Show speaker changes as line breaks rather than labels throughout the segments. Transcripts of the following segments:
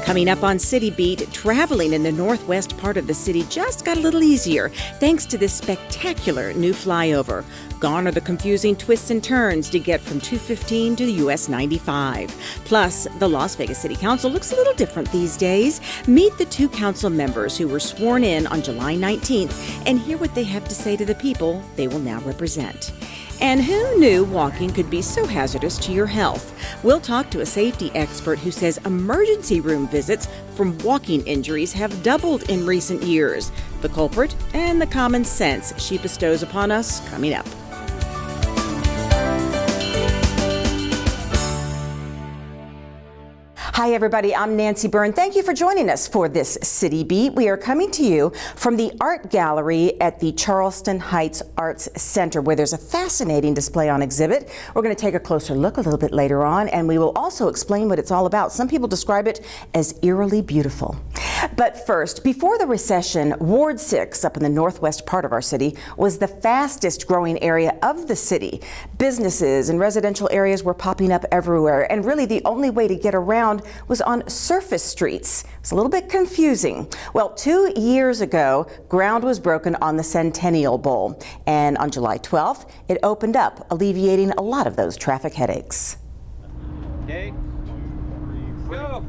Coming up on City Beat, traveling in the northwest part of the city just got a little easier thanks to this spectacular new flyover. Gone are the confusing twists and turns to get from 215 to the US 95. Plus, the Las Vegas City Council looks a little different these days. Meet the two council members who were sworn in on July 19th and hear what they have to say to the people they will now represent. And who knew walking could be so hazardous to your health? We'll talk to a safety expert who says emergency room visits from walking injuries have doubled in recent years. The culprit and the common sense she bestows upon us coming up. Hi, everybody. I'm Nancy Byrne. Thank you for joining us for this City Beat. We are coming to you from the art gallery at the Charleston Heights Arts Center, where there's a fascinating display on exhibit. We're going to take a closer look a little bit later on, and we will also explain what it's all about. Some people describe it as eerily beautiful. But first, before the recession, Ward 6, up in the northwest part of our city, was the fastest growing area of the city. Businesses and residential areas were popping up everywhere, and really the only way to get around was on surface streets. It's a little bit confusing. Well, 2 years ago, ground was broken on the Centennial Bowl, and on July 12th, it opened up, alleviating a lot of those traffic headaches.
Okay, 2, 3, go.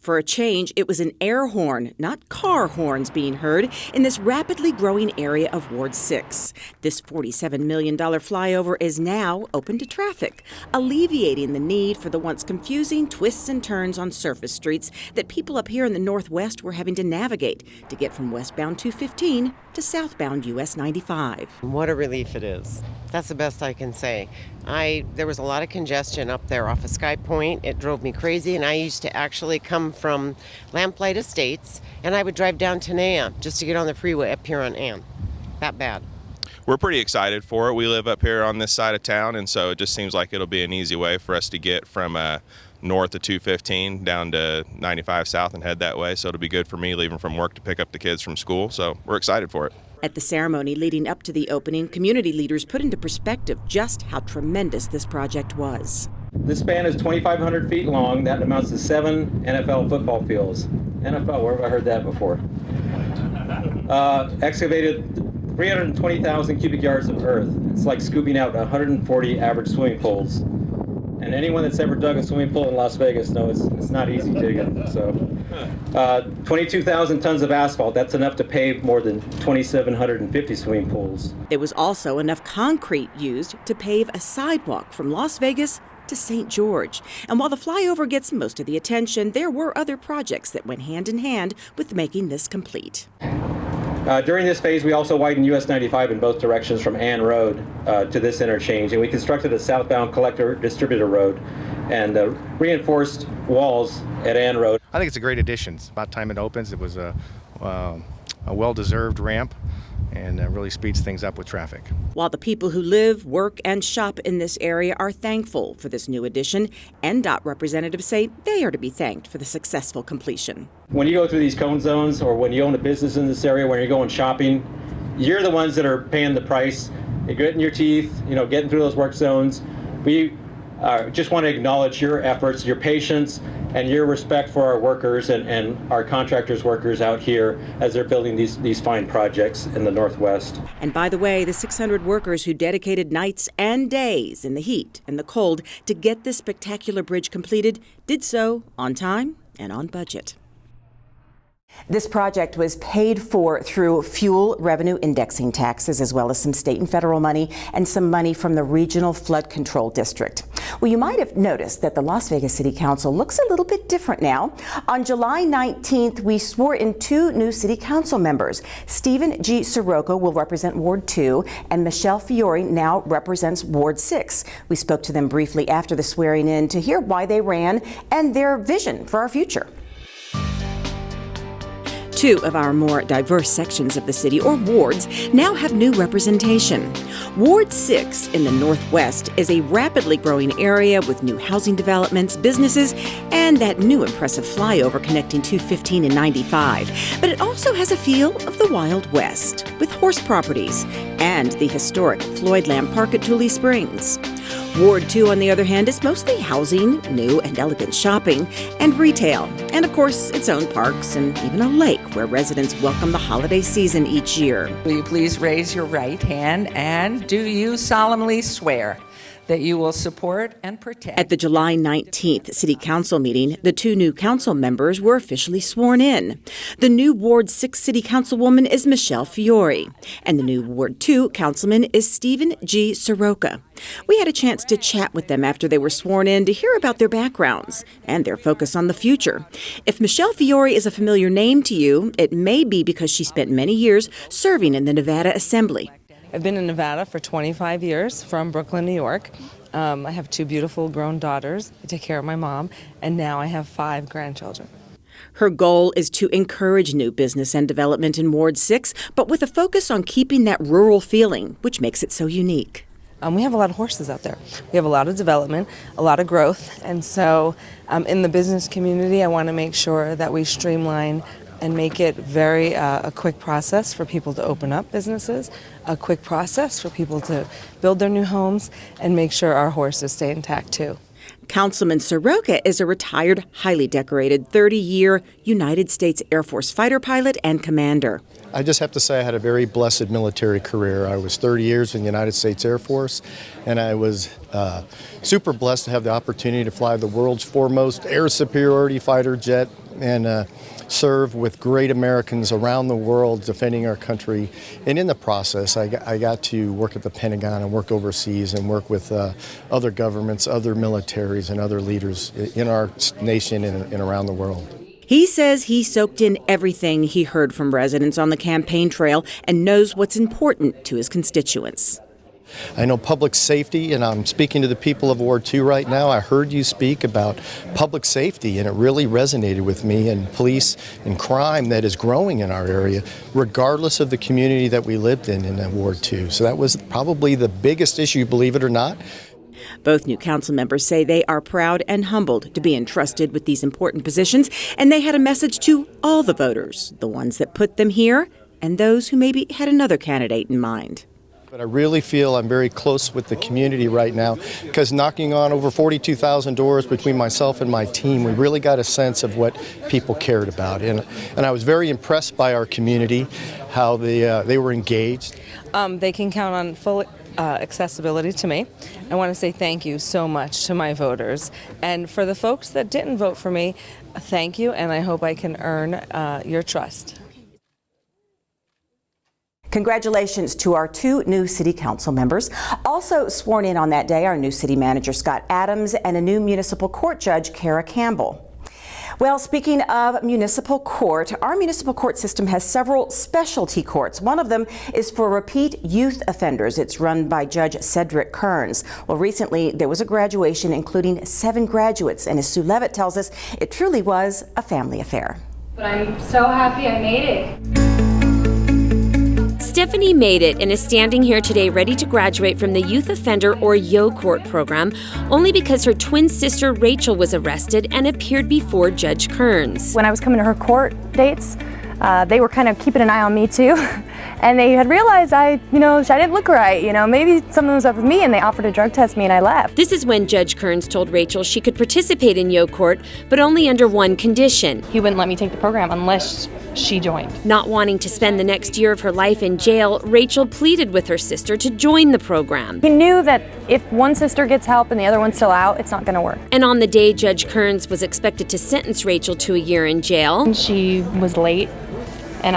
For a change, it was an air horn, not car horns, being heard in this rapidly growing area of Ward 6. This $47 million flyover is now open to traffic, alleviating the need for the once confusing twists and turns on surface streets that people up here in the Northwest were having to navigate to get from westbound 215 to southbound US 95.
What a relief it is. That's the best I can say. There was a lot of congestion up there off of Sky Point. It drove me crazy, and I used to actually come from Lamplight Estates, and I would drive down to Tenaya just to get on the freeway up here on Ann. That bad.
We're pretty excited for it. We live up here on this side of town, and so it just seems like it'll be an easy way for us to get from north of 215 down to 95 south and head that way. So it'll be good for me leaving from work to pick up the kids from school. So we're excited for it.
At the ceremony leading up to the opening, community leaders put into perspective just how tremendous this project was.
This span is 2,500 feet long. That amounts to 7 NFL football fields. NFL, where have I heard that before? Excavated 320,000 cubic yards of earth. It's like scooping out 140 average swimming pools. And anyone that's ever dug a swimming pool in Las Vegas knows it's not easy digging. So, 22,000 tons of asphalt. That's enough to pave more than 2,750 swimming pools.
There was also enough concrete used to pave a sidewalk from Las Vegas to St. George. And while the flyover gets most of the attention, there were other projects that went hand in hand with making this complete.
During this phase, we also widened US 95 in both directions from Ann Road to this interchange, and we constructed a southbound collector distributor road and reinforced walls at Ann Road.
I think it's a great addition. It's about time it opens. It was a well-deserved ramp, and really speeds things up with traffic.
While the people who live, work, and shop in this area are thankful for this new addition, NDOT representatives say they are to be thanked for the successful completion.
When you go through these cone zones, or when you own a business in this area, when you're going shopping, you're the ones that are paying the price. You're gritting your teeth, getting through those work zones. We just want to acknowledge your efforts, your patience, and your respect for our workers and our contractors' workers out here as they're building these fine projects in the Northwest.
And by the way, the 600 workers who dedicated nights and days in the heat and the cold to get this spectacular bridge completed did so on time and on budget. This project was paid for through fuel revenue indexing taxes, as well as some state and federal money and some money from the Regional Flood Control District. Well, you might have noticed that the Las Vegas City Council looks a little bit different now. On July 19th, we swore in 2 new City Council members. Stephen G. Sirocco will represent Ward 2, and Michelle Fiore now represents Ward 6. We spoke to them briefly after the swearing in to hear why they ran and their vision for our future. 2 of our more diverse sections of the city, or wards, now have new representation. Ward 6 in the Northwest is a rapidly growing area with new housing developments, businesses, and that new impressive flyover connecting 215 and 95. But it also has a feel of the Wild West, with horse properties and the historic Floyd Lamb Park at Tule Springs. Ward 2, on the other hand, is mostly housing, new and elegant shopping, and retail. And of course, its own parks and even a lake where residents welcome the holiday season each year.
Will you please raise your right hand, and do you solemnly swear that you will support and protect?
At the July 19th City Council meeting, the 2 new council members were officially sworn in. The new Ward 6 City Councilwoman is Michelle Fiore, and the new Ward 2 Councilman is Stephen G. Soroka. We had a chance to chat with them after they were sworn in to hear about their backgrounds and their focus on the future. If Michelle Fiore is a familiar name to you, it may be because she spent many years serving in the Nevada Assembly.
I've been in Nevada for 25 years from Brooklyn, New York. I have 2 beautiful grown daughters. I take care of my mom, and now I have 5 grandchildren.
Her goal is to encourage new business and development in Ward 6, but with a focus on keeping that rural feeling, which makes it so unique.
We have a lot of horses out there. We have a lot of development, a lot of growth, and so in the business community, I want to make sure that we streamline and make it very a quick process for people to open up businesses, a quick process for people to build their new homes, and make sure our horses stay intact too.
Councilman Soroka is a retired, highly decorated 30-year United States Air Force fighter pilot and commander.
I just have to say I had a very blessed military career. I was 30 years in the United States Air Force, and I was super blessed to have the opportunity to fly the world's foremost air superiority fighter jet and serve with great Americans around the world defending our country. And in the process, I got to work at the Pentagon and work overseas and work with other governments, other militaries, and other leaders in our nation and around the world.
He says he soaked in everything he heard from residents on the campaign trail and knows what's important to his constituents.
I know public safety, and I'm speaking to the people of Ward 2 right now. I heard you speak about public safety, and it really resonated with me, and police and crime that is growing in our area, regardless of the community that we lived in Ward 2. So that was probably the biggest issue, believe it or not.
Both new council members say they are proud and humbled to be entrusted with these important positions, and they had a message to all the voters, the ones that put them here and those who maybe had another candidate in mind.
But I really feel I'm very close with the community right now, because knocking on over 42,000 doors between myself and my team, we really got a sense of what people cared about. And I was very impressed by our community, how they were engaged.
They can count on full accessibility to me. I want to say thank you so much to my voters. And for the folks that didn't vote for me, thank you, and I hope I can earn your trust.
Congratulations to our 2 new city council members. Also sworn in on that day, our new city manager, Scott Adams, and a new municipal court judge, Kara Campbell. Well, speaking of municipal court, our municipal court system has several specialty courts. One of them is for repeat youth offenders. It's run by Judge Cedric Kearns. Well, recently there was a graduation including 7 graduates, and as Sue Levitt tells us, it truly was a family affair.
But I'm so happy I made it.
Stephanie made it and is standing here today ready to graduate from the Youth Offender or YO Court program only because her twin sister Rachel was arrested and appeared before Judge Kearns.
When I was coming to her court dates, they were kind of keeping an eye on me too. And they had realized I didn't look right. Maybe something was up with me, and they offered to drug test me, and I left.
This is when Judge Kearns told Rachel she could participate in YO Court, but only under one condition.
He wouldn't let me take the program unless she joined.
Not wanting to spend the next year of her life in jail, Rachel pleaded with her sister to join the program.
He knew that if one sister gets help and the other one's still out, it's not going to work.
And on the day Judge Kearns was expected to sentence Rachel to a year in jail,
She was late, and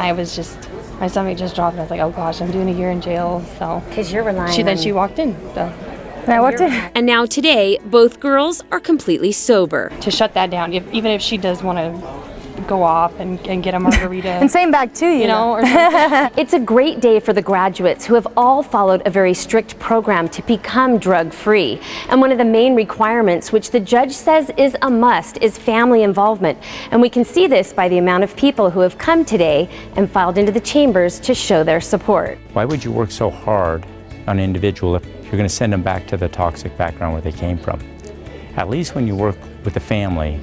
my stomach just dropped, and I was like, oh gosh, I'm doing a year in jail, so.
Because you're relying
Then she walked in, so. And I walked in.
And now today, both girls are completely sober.
To shut that down, even if she does want to go off and get a margarita. And same back too, you know. Or
It's a great day for the graduates who have all followed a very strict program to become drug-free. And one of the main requirements, which the judge says is a must, is family involvement. And we can see this by the amount of people who have come today and filed into the chambers to show their support.
Why would you work so hard on an individual if you're going to send them back to the toxic background where they came from? At least when you work with the family,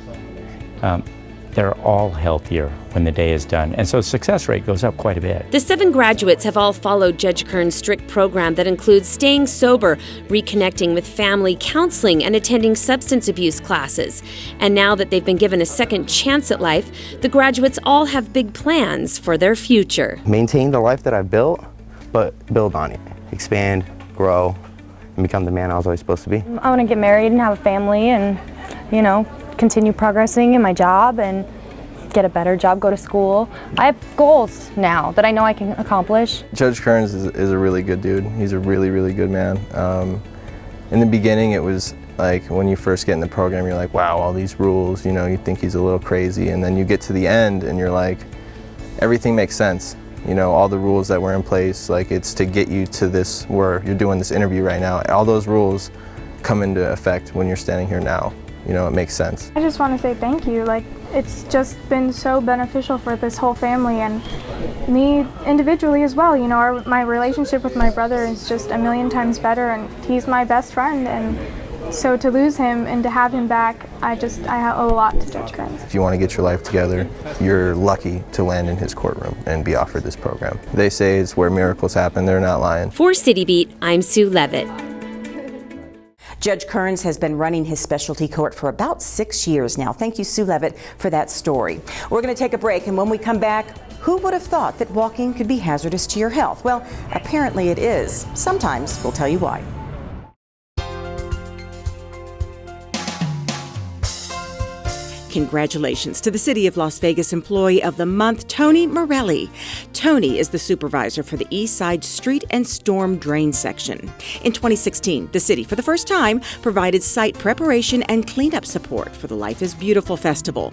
they're all healthier when the day is done. And so success rate goes up quite a bit.
The 7 graduates have all followed Judge Kern's strict program that includes staying sober, reconnecting with family, counseling, and attending substance abuse classes. And now that they've been given a second chance at life, the graduates all have big plans for their future.
Maintain the life that I built, but build on it. Expand, grow, and become the man I was always supposed to be.
I want to get married and have a family and, continue progressing in my job and get a better job, go to school. I have goals now that I know I can accomplish.
Judge Kearns is a really good dude. He's a really, really good man. In the beginning, it was like when you first get in the program, you're like, wow, all these rules, you think he's a little crazy. And then you get to the end and you're like, everything makes sense. All the rules that were in place, like it's to get you to this, where you're doing this interview right now. All those rules come into effect when you're standing here now. It makes sense.
I just want to say thank you. It's just been so beneficial for this whole family and me individually as well. My relationship with my brother is just a million times better, and he's my best friend. And so to lose him and to have him back, I owe a lot to Judge Kearns.
If you want to get your life together, you're lucky to land in his courtroom and be offered this program. They say it's where miracles happen. They're not lying.
For City Beat, I'm Sue Levitt.
Judge Kearns has been running his specialty court for about 6 years now. Thank you, Sue Levitt, for that story. We're going to take a break, and when we come back, who would have thought that walking could be hazardous to your health? Well, apparently it is. Sometimes we'll tell you why. Congratulations to the City of Las Vegas Employee of the Month, Tony Morelli. Tony is the supervisor for the East Side Street and Storm Drain section. In 2016, the city, for the first time, provided site preparation and cleanup support for the Life is Beautiful Festival.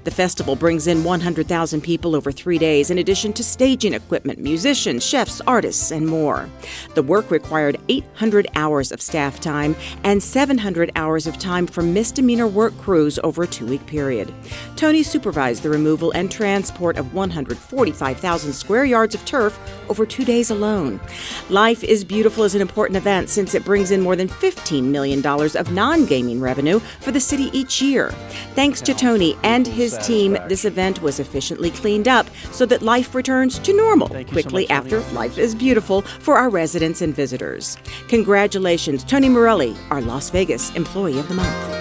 The festival brings in 100,000 people over 3 days, in addition to staging equipment, musicians, chefs, artists, and more. The work required 800 hours of staff time and 700 hours of time from misdemeanor work crews over a 2-week period. Tony supervised the removal and transport of 145,000 square yards of turf over 2 days alone. Life is Beautiful is an important event since it brings in more than $15 million of non-gaming revenue for the city each year. Thanks to Tony and his team, this event was efficiently cleaned up so that life returns to normal quickly after Life is Beautiful for our residents and visitors. Congratulations, Tony Morelli, our Las Vegas Employee of the Month.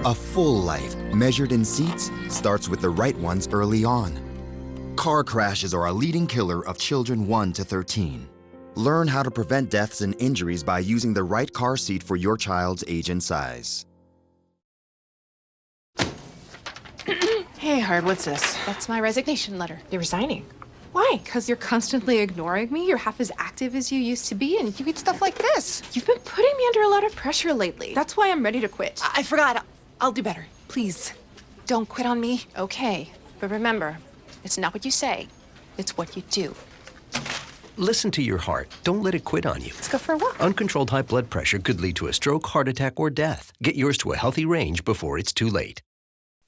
A full life, measured in seats, starts with the right ones early on. Car crashes are a leading killer of children 1 to 13. Learn how to prevent deaths and injuries by using the right car seat for your child's age and size.
Hey, Hard, what's this?
That's my resignation letter.
You're resigning.
Why? Because you're constantly ignoring me. You're half as active as you used to be, and you eat stuff like this.
You've been putting me under a lot of pressure lately.
That's why I'm ready to quit.
I forgot. I'll do better. Please, don't quit on me.
Okay, but remember, it's not what you say, it's what you do.
Listen to your heart. Don't let it quit on you.
Let's go for a walk.
Uncontrolled high blood pressure could lead to a stroke, heart attack, or death. Get yours to a healthy range before it's too late.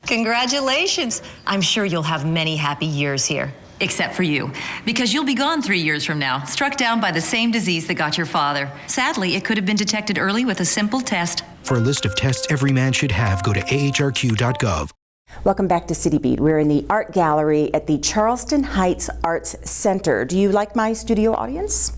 Congratulations. I'm sure you'll have many happy years here. Except for you, because you'll be gone 3 years from now, struck down by the same disease that got your father. Sadly, it could have been detected early with a simple test.
For a list of tests every man should have, go to ahrq.gov.
Welcome back to City Beat. We're in the art gallery at the Charleston Heights Arts Center. Do you like my studio audience?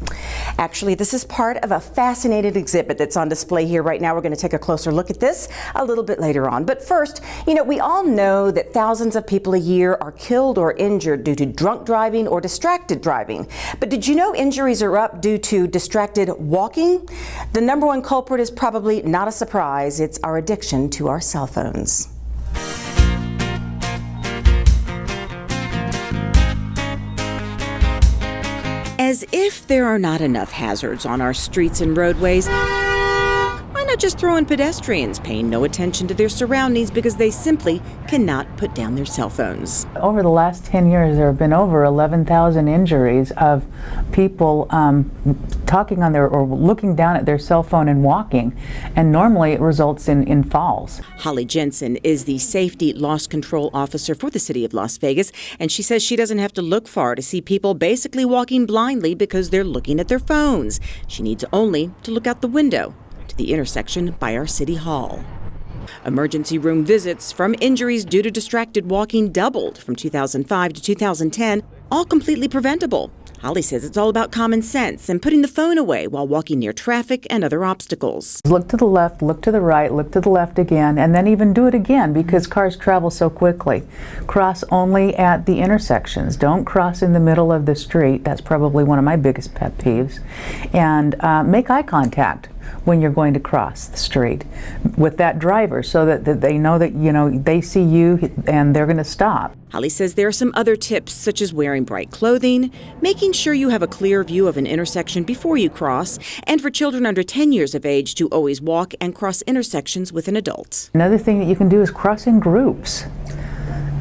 Actually, this is part of a fascinating exhibit that's on display here right now. We're going to take a closer look at this a little bit later on. But first, we all know that thousands of people a year are killed or injured due to drunk driving or distracted driving. But did you know injuries are up due to distracted walking? The number one culprit is probably not a surprise. It's our addiction to our cell phones. As if there are not enough hazards on our streets and roadways, why not just throw in pedestrians paying no attention to their surroundings because they simply cannot put down their cell phones?
Over the last 10 years, there have been over 11,000 injuries of people talking on their or looking down at their cell phone and walking, and normally it results in falls.
Holly Jensen is the Safety Loss Control Officer for the City of Las Vegas, and she says she doesn't have to look far to see people basically walking blindly because they're looking at their phones. She needs only to look out the window to the intersection by our City Hall. Emergency room visits from injuries due to distracted walking doubled from 2005 to 2010, all completely preventable. Holly says it's all about common sense and putting the phone away while walking near traffic and other obstacles.
Look to the left, look to the right, look to the left again, and then even do it again because cars travel so quickly. Cross only at the intersections. Don't cross in the middle of the street. That's probably one of my biggest pet peeves. And make eye contact when you're going to cross the street with that driver so that they know that they see you and they're going to stop.
Holly says there are some other tips such as wearing bright clothing, making sure you have a clear view of an intersection before you cross, and for children under 10 years of age to always walk and cross intersections with an adult.
Another thing that you can do is cross in groups.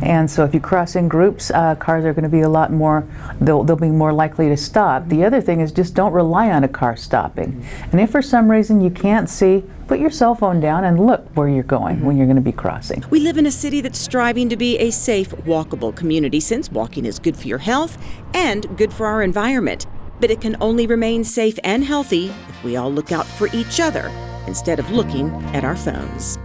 And so if you cross in groups, cars are going to be a lot more, they'll be more likely to stop. The other thing is just don't rely on a car stopping. And if for some reason you can't see, put your cell phone down and look where you're going when you're going to be crossing.
We live in a city that's striving to be a safe, walkable community since walking is good for your health and good for our environment. But it can only remain safe and healthy if we all look out for each other instead of looking at our phones.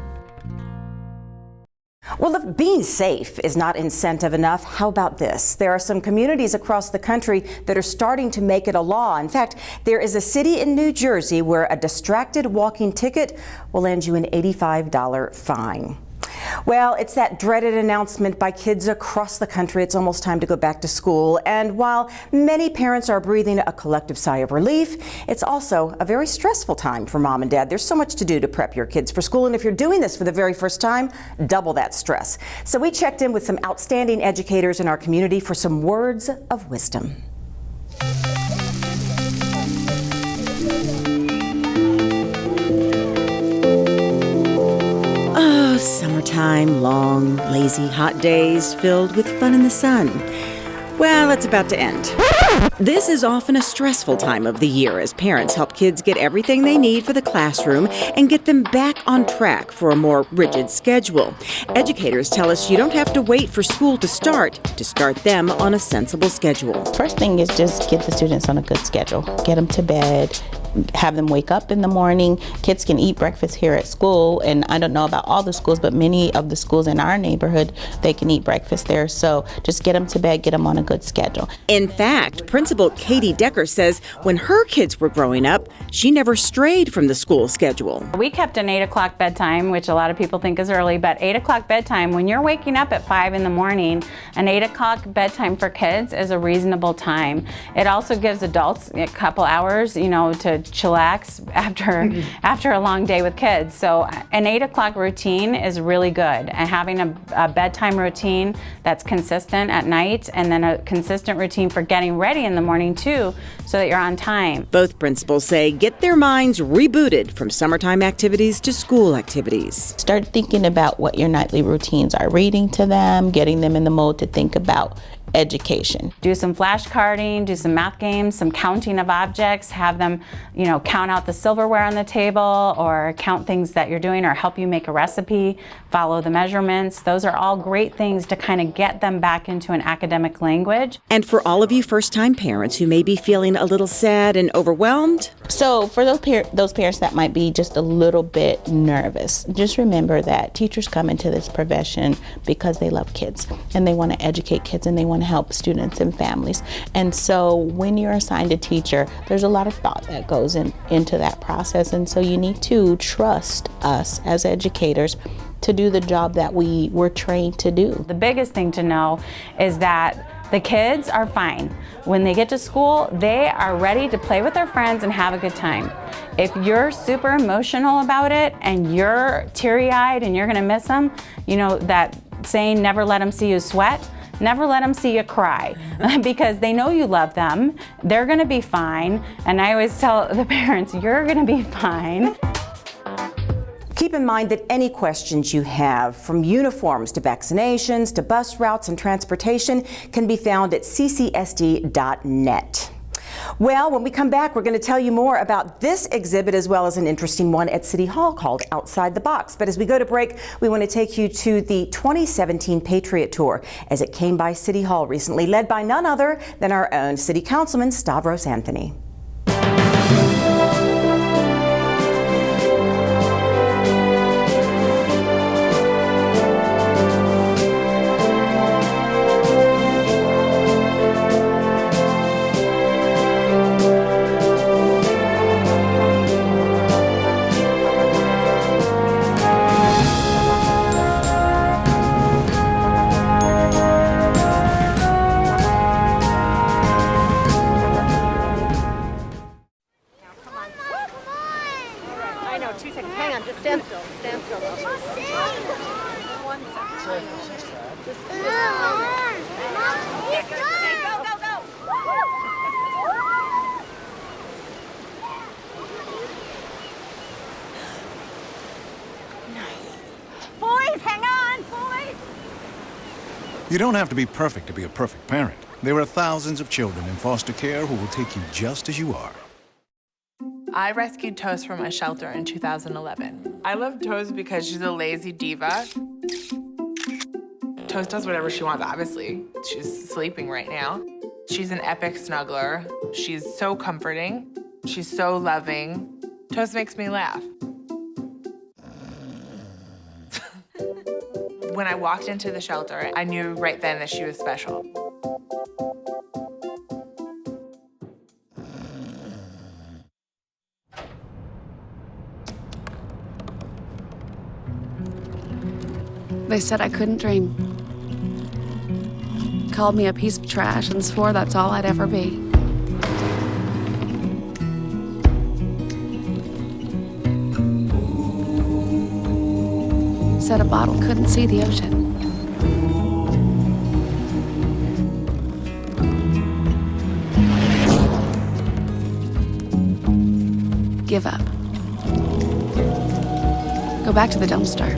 Well, if being safe is not incentive enough, how about this? There are some communities across the country that are starting to make it a law. In fact, there is a city in New Jersey where a distracted walking ticket will land you an $85 fine. Well, it's that dreaded announcement by kids across the country. It's almost time to go back to school. And while many parents are breathing a collective sigh of relief, it's also a very stressful time for mom and dad. There's so much to do to prep your kids for school. And if you're doing this for the very first time, double that stress. So we checked in with some outstanding educators in our community for some words of wisdom. Oh, summertime, long, lazy, hot days filled with fun in the sun. Well, it's about to end. This is often a stressful time of the year as parents help kids get everything they need for the classroom and get them back on track for a more rigid schedule. Educators tell us you don't have to wait for school to start them on a sensible schedule.
First thing is just get the students on a good schedule. Get them to bed, have them wake up in the morning. Kids can eat breakfast here at school, and I don't know about all the schools, but many of the schools in our neighborhood, they can eat breakfast there. So just get them to bed, get them on a good schedule.
In fact, Principal Katie Decker says when her kids were growing up, she never strayed from the school schedule.
We kept an 8 o'clock bedtime, which a lot of people think is early, but 8 o'clock bedtime, when you're waking up at 5 in the morning, an 8 o'clock bedtime for kids is a reasonable time. It also gives adults a couple hours, to chillax after a long day with kids. So an 8 o'clock routine is really good, and having a bedtime routine that's consistent at night, and then a consistent routine for getting ready in the morning too, so that you're on time.
Both principals say get their minds rebooted from summertime activities to school activities.
Start thinking about what your nightly routines are, reading to them, getting them in the mode to think about education.
Do some flashcarding, do some math games, some counting of objects, have them, count out the silverware on the table or count things that you're doing or help you make a recipe, follow the measurements. Those are all great things to kind of get them back into an academic language.
And for all of you first-time parents who may be feeling a little sad and overwhelmed,
so for those parents that might be just a little bit nervous, just remember that teachers come into this profession because they love kids and they want to educate kids and they want to help students and families. And so when you're assigned a teacher, there's a lot of thought that goes into that process. And so you need to trust us as educators to do the job that we were trained to do.
The biggest thing to know is that the kids are fine. When they get to school, they are ready to play with their friends and have a good time. If you're super emotional about it and you're teary-eyed and you're gonna miss them, that saying, never let them see you sweat, never let them see you cry because they know you love them. They're gonna be fine. And I always tell the parents, you're gonna be fine.
keep in mind that any questions you have, from uniforms to vaccinations to bus routes and transportation, can be found at ccsd.net. Well, when we come back, we're going to tell you more about this exhibit as well as an interesting one at City Hall called Outside the Box. But as we go to break, we want to take you to the 2017 Patriot Tour as it came by City Hall recently, led by none other than our own City Councilman Stavros Anthony.
You don't have to be perfect to be a perfect parent. There are thousands of children in foster care who will take you just as you are.
I rescued Toast from a shelter in 2011. I love Toast because she's a lazy diva. Toast does whatever she wants, obviously. She's sleeping right now. She's an epic snuggler. She's so comforting. She's so loving. Toast makes me laugh. When I walked into the shelter, I knew right then that she was special.
They said I couldn't dream. Called me a piece of trash and swore that's all I'd ever be. Said a bottle couldn't see the ocean. Give up. Go back to the dumpster.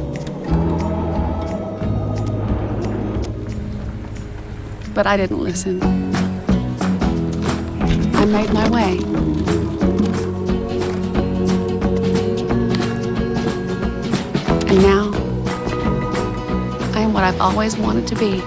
But I didn't listen. I made my way. And now, I am what I've always wanted to be.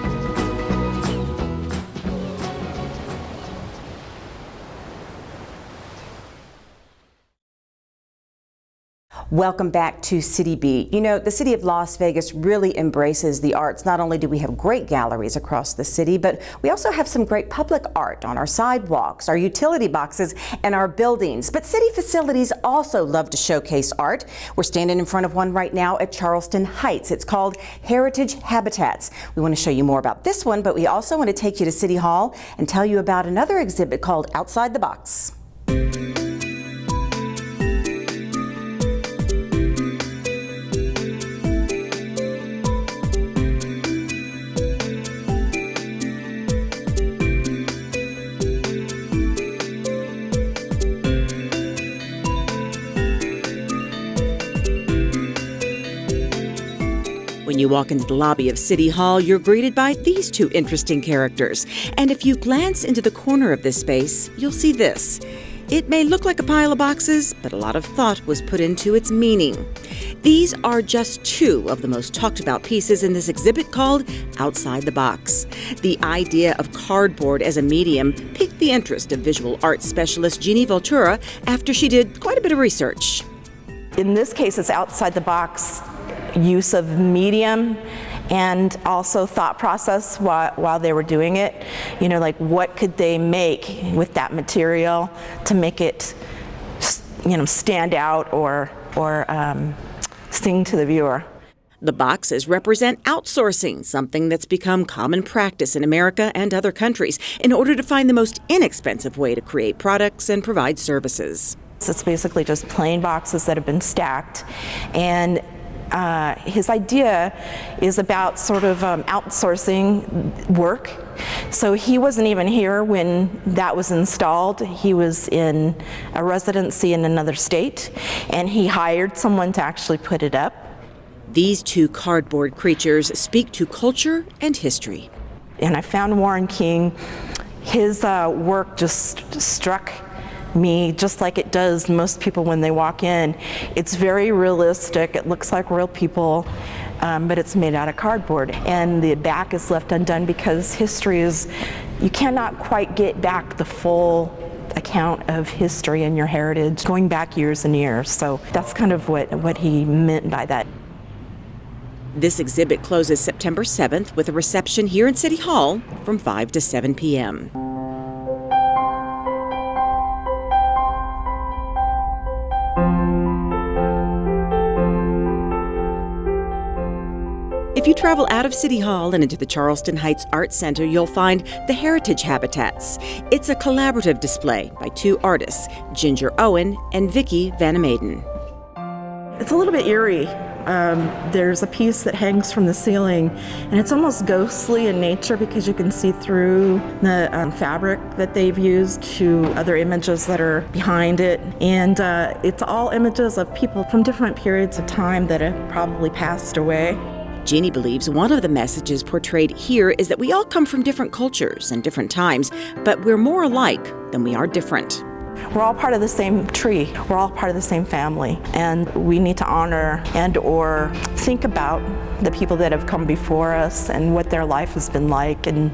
Welcome back to City Beat. You know, the city of Las Vegas really embraces the arts. Not only do we have great galleries across the city, but we also have some great public art on our sidewalks, our utility boxes, and our buildings. But city facilities also love to showcase art. We're standing in front of one right now at Charleston Heights. It's called Heritage Habitats. We want to show you more about this one, but we also want to take you to City Hall and tell you about another exhibit called Outside the Box.
When
you walk into the lobby of City Hall, you're greeted by these two interesting characters. And if you glance into the corner of this space, you'll see this. It may look like a pile of boxes, but a lot of thought was put into its meaning. These are just two of the most talked about pieces in this exhibit called Outside the Box. The idea of cardboard as a medium piqued the interest of visual arts specialist Jeannie Voltura after she did quite a bit of research.
In this case, it's outside the box use of medium and also thought process while they were doing it. You know, like what could they make with that material to make it, you know, stand out or sting to the viewer.
The boxes represent outsourcing, something that's become common practice in America and other countries in order to find the most inexpensive way to create products and provide services.
So it's basically just plain boxes that have been stacked, and his idea is about sort of outsourcing work. So he wasn't even here when that was installed. He was in a residency in another state, and he hired someone to actually put it up.
These two cardboard creatures speak to culture and history.
And I found Warren King. His work just struck me just like it does most people when they walk in. It's very realistic. It looks like real people, but it's made out of cardboard. And the back is left undone because history is, you cannot quite get back the full account of history and your heritage going back years and years. So that's kind of what he meant by that.
This exhibit closes September 7th with a reception here in City Hall from 5 to 7 p.m. If you travel out of City Hall and into the Charleston Heights Arts Center, you'll find the Heritage Habitats. It's a collaborative display by two artists, Ginger Owen and Vicki Vanamaden.
It's a little bit eerie. There's a piece that hangs from the ceiling, and it's almost ghostly in nature because you can see through the fabric that they've used to other images that are behind it. And it's all images of people from different periods of time that have probably passed away.
Jeannie believes one of the messages portrayed here is that we all come from different cultures and different times, but we're more alike than we are different.
We're all part of the same tree. We're all part of the same family. And we need to honor and or think about the people that have come before us and what their life has been like and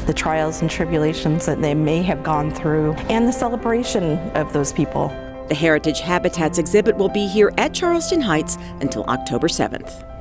the trials and tribulations that they may have gone through and the celebration of those people.
The Heritage Habitats exhibit will be here at Charleston Heights until October 7th.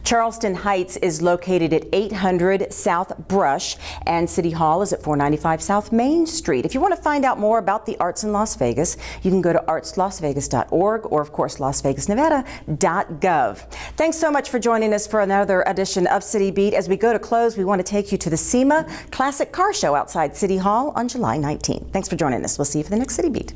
Charleston Heights is located at 800 South Brush, and City Hall is at 495 South Main Street. If you want to find out more about the arts in Las Vegas, you can go to artslasvegas.org or, of course, lasvegasnevada.gov. Thanks so much for joining us for another edition of City Beat. As we go to close, we want to take you to the SEMA Classic Car Show outside City Hall on July 19th. Thanks for joining us. We'll see you for the next City Beat.